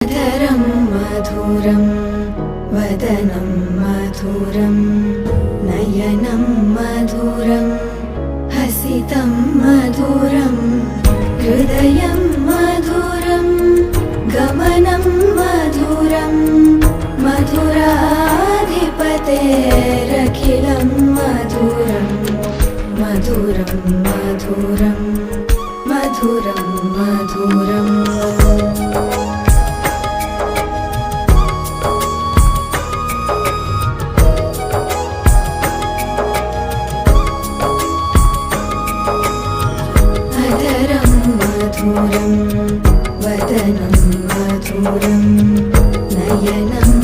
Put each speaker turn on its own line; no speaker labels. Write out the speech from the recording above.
अधरं मधुरं वदनं मधुरं नयनं मधुरं हसितं मधुरं हृदयं मधुरं गमनं मधुरं मधुराधिपतेरखिलं मधुरं मधुरं मधुरं मधुरं मधुरम् मधुरं वदनं मधुरं नयनं